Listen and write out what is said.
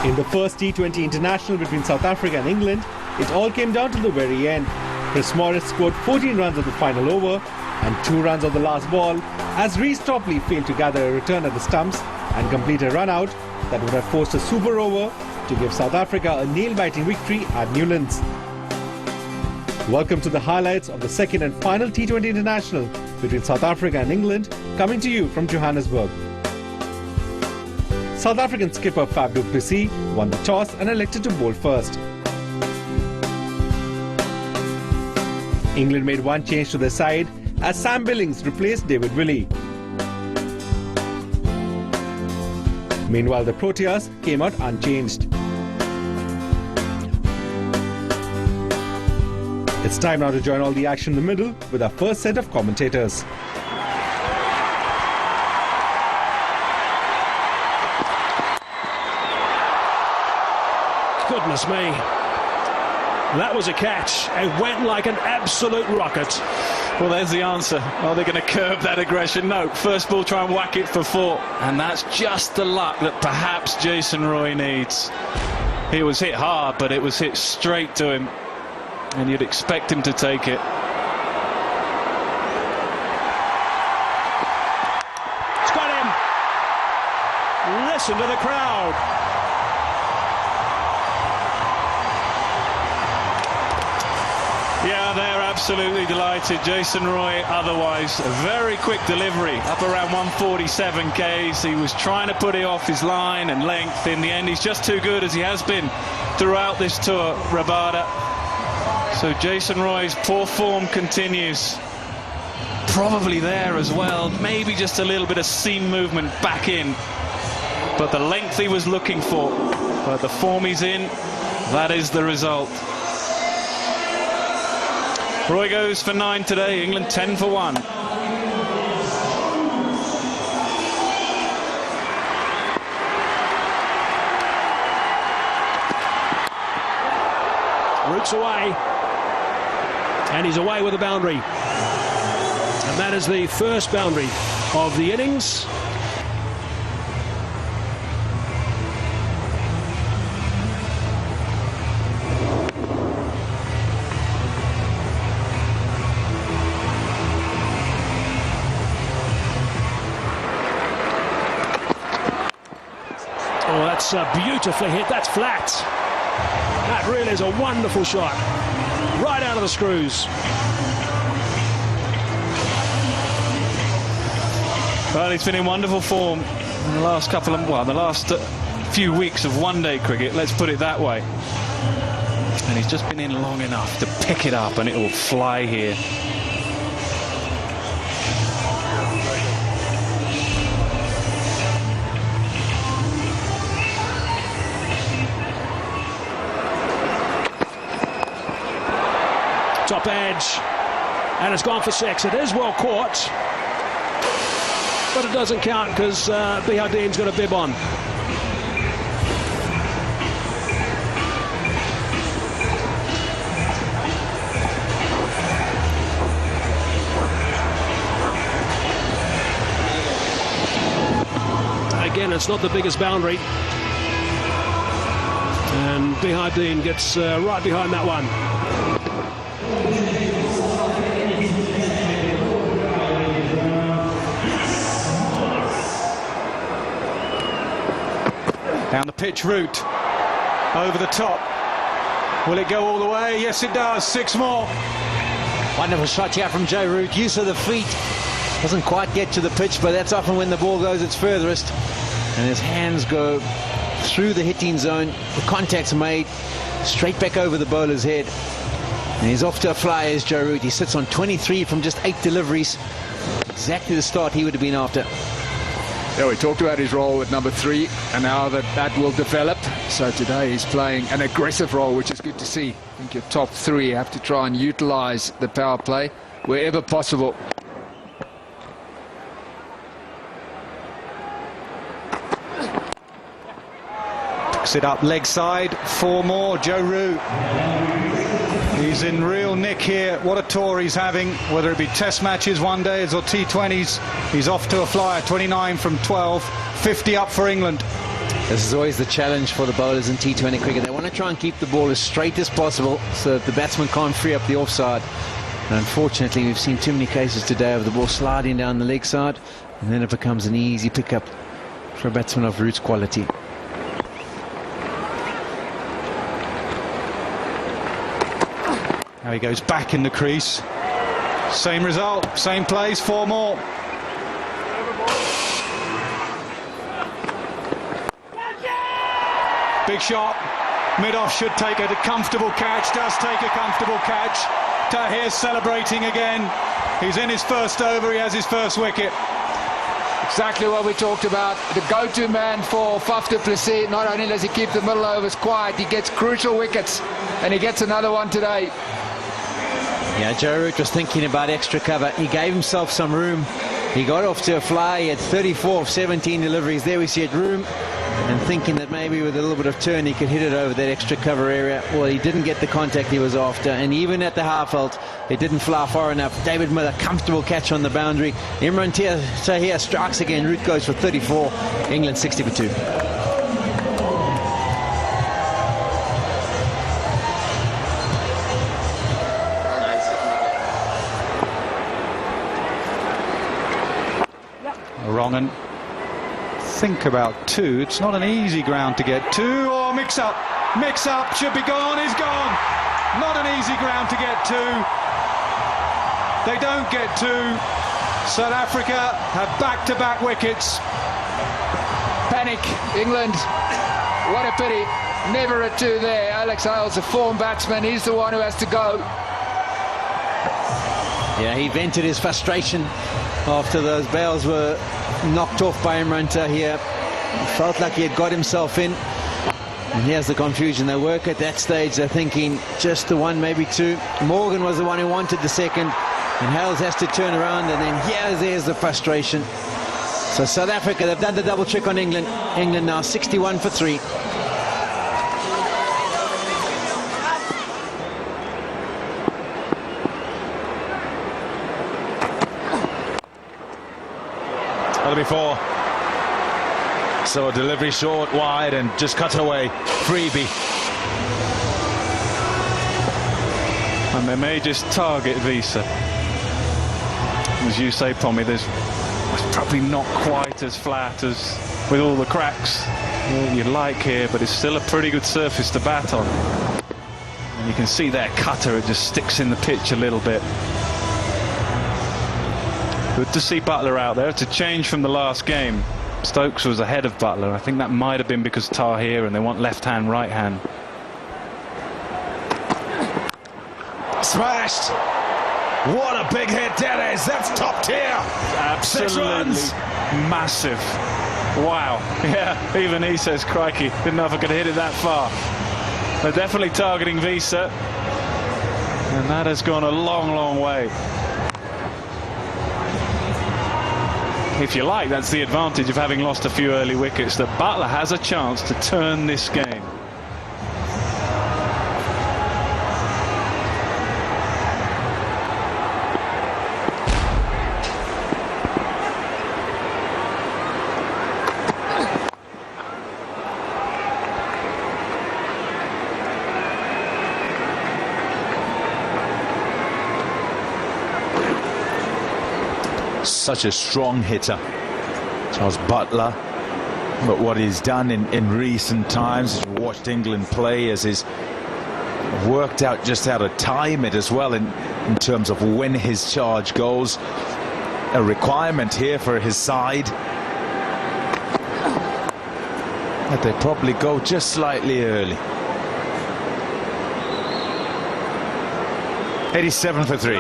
In the first T20 international between South Africa and England, it all came down to the very end. Chris Morris scored 14 runs on the final over and 2 runs on the last ball as Reece Topley failed to gather a return at the stumps and complete a run out that would have forced a super over to give South Africa a nail-biting victory at Newlands. Welcome to the highlights of the second and final T20 international between South Africa and England, coming to you from Johannesburg. South African skipper Faf du Plessis won the toss and elected to bowl first. England made one change to their side as Sam Billings replaced David Willey. Meanwhile, the Proteas came out unchanged. It's time now to join all the action in the middle with our first set of commentators. Goodness me, that was a catch. It went like an absolute rocket. Well, there's the answer. Are they going to curb that aggression? No. First ball, try and whack it for 4. And that's just the luck that perhaps Jason Roy needs. He was hit hard, but it was hit straight to him. And you'd expect him to take it. It's got him. Listen to the crowd. Yeah, they're absolutely delighted. Jason Roy, otherwise, a very quick delivery, up around 147 Ks. He was trying to put it off his line and length. In the end, he's just too good, as he has been throughout this tour, Rabada. So Jason Roy's poor form continues. Probably there as well. Maybe just a little bit of seam movement back in. But the length he was looking for. But the form he's in, that is the result. Roy goes for 9 today, England 10 for 1. Roots away. And he's away with a boundary. And that is the first boundary of the innings. Oh, that's beautifully hit. That's flat. That really is a wonderful shot. Right out of the screws. Well, he's been in wonderful form in the last couple of, well, the last few weeks of one-day cricket, let's put it that way. And he's just been in long enough to pick it up, and it will fly here. Top edge, and it's gone for 6. It is well caught, but it doesn't count because Bihardeen's got a bib on. Again, it's not the biggest boundary, and Bihardeen gets right behind that one. Down the pitch route, over the top. Will it go all the way? Yes, it does. 6 more. Wonderful shot here from Joe Root. Use of the feet. Doesn't quite get to the pitch, but that's often when the ball goes its furthest. And his hands go through the hitting zone. The contact's made straight back over the bowler's head. And he's off to a fly as Joe Root. He sits on 23 from just 8 deliveries. Exactly the start he would have been after. Yeah, we talked about his role at number 3 and how that will develop. So today he's playing an aggressive role, which is good to see. I think your top 3 have to try and utilize the power play wherever possible. Picks it up leg side. 4 more. Joe Root. He's in real nick here. What a tour he's having, whether it be test matches, one days or T20s. He's off to a flyer. 29 from 12, 50 up for England. This is always the challenge for the bowlers in T20 cricket. They want to try and keep the ball as straight as possible so that the batsman can't free up the offside. And unfortunately, we've seen too many cases today of the ball sliding down the leg side, and then it becomes an easy pickup for a batsman of Root's quality. Now he goes back in the crease. Same result, same place, 4 more. Big shot. Mid-off should take a comfortable catch, does take a comfortable catch. Tahir's celebrating again. He's in his first over, he has his first wicket. Exactly what we talked about. The go-to man for Faf du Plessis. Not only does he keep the middle overs quiet, he gets crucial wickets, and he gets another one today. Yeah, Joe Root was thinking about extra cover. He gave himself some room. He got off to a fly. He had 34 of 17 deliveries. There we see it, room, and thinking that maybe with a little bit of turn he could hit it over that extra cover area. Well, he didn't get the contact he was after, and even at the half-out, it didn't fly far enough. David Miller, comfortable catch on the boundary. Imran Tahir strikes again. Root goes for 34. England 60 for 2. Wrong. Think about 2. It's not an easy ground to get 2. Or mix up, should be gone, is gone. Not an easy ground to get 2. They don't get 2. South Africa have back-to-back wickets. Panic, England. What a pity. Never a 2 there. Alex Hale's a form batsman. He's the one who has to go. Yeah, he vented his frustration after those bails were knocked off by Imran Tahir. He felt like he had got himself in. And here's the confusion. They work at that stage. They're thinking just the 1, maybe 2. Morgan was the one who wanted the second. And Hales has to turn around. And then there's the frustration. So South Africa, they've done the double trick on England. England now 61 for 3. Before, so a delivery short, wide, and just cut away. Freebie. And they may just target Visa. As you say, Pommy, it's probably not quite as flat as with all the cracks you'd like here, but it's still a pretty good surface to bat on. And you can see their cutter, it just sticks in the pitch a little bit. Good to see Buttler out there. It's a change from the last game. Stokes was ahead of Buttler. I think that might have been because Tahir, and they want left hand, right hand. Smashed. What a big hit that is. That's top tier. Absolutely 6 runs. Massive. Wow. Yeah, even he says, crikey, didn't know if I could hit it that far. They're definitely targeting Visa. And that has gone a long, long way. If you like, that's the advantage of having lost a few early wickets, that Buttler has a chance to turn this game. Such a strong hitter, Charles Buttler. But what he's done in recent times is watched England play as he's worked out just how to time it as well in terms of when his charge goes. A requirement here for his side that they probably go just slightly early. 87 for 3.